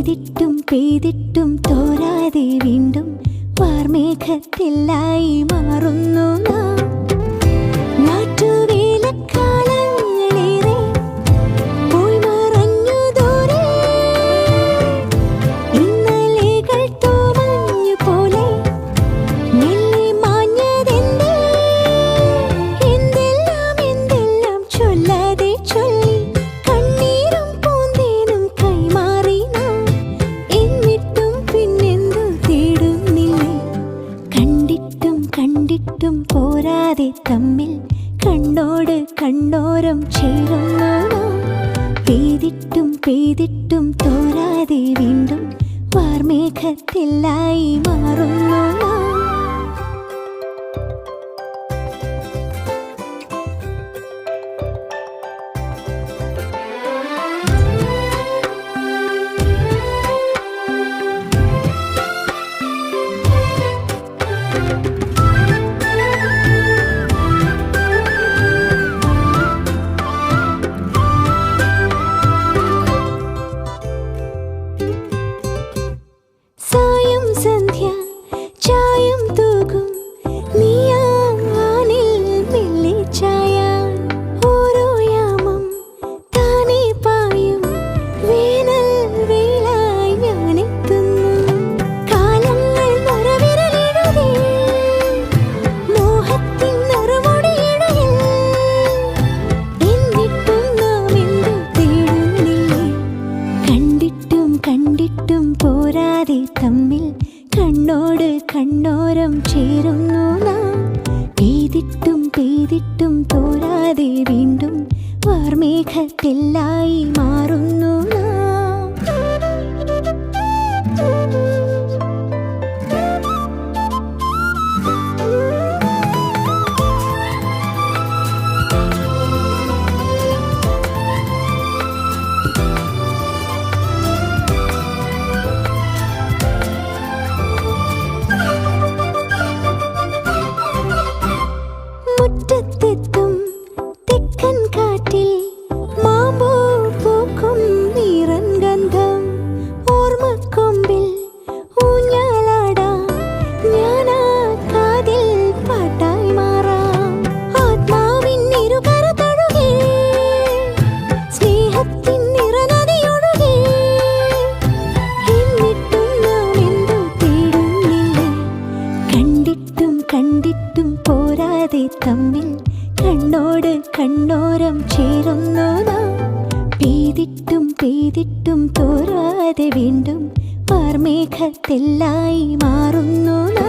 പെയ്തിട്ടും തോരാതെ വീണ്ടും വാർമേഘത്തിലായി മാറുന്നു നാം. കണ്ടിട്ടും പോരാതെ തമ്മിൽ കണ്ണോട് കണ്ണോരം ചേരുന്നു നാം. പെയ്തിട്ടും തോരാതെ വീണ്ടും വാർമേഘത്തിലായി മാറുന്നു നാം. കണ്ടിട്ടും പോരാതെ തമ്മിൽ കണ്ണോട് കണ്ണോരം ചേരുന്നു നാം. പെയ്തിട്ടും തോരാതെ വീണ്ടും വാർമേഘത്തിലായി മാറുന്നു നാം. മുറ്റത്തെത്തും തെക്കൻ കാറ്റിൽ മാമ്പൂ പൂക്കും നീറൻ ഗന്ധം. ഓർമ്മക്കൊമ്പിൽ ഊഞ്ഞാലാടാം ഞാനാ കാതിൽ പാട്ടായി മാറാം. ആത്മാവിൻ ഇരുകര തഴുകി സ്നേഹത്തിൻ നിറനദിയൊഴുകി. എന്നിട്ടും നാം എന്തോ തേടുന്നില്ലേ. കണ്ടിട്ടും പോരാതെ തമ്മിൽ കണ്ണോട് കണ്ണോരം ചേരുന്നു നാം. പെയ്തിട്ടും തോരാതെ വീണ്ടും വാർമേഘത്തിലായി മാറുന്നു നാം.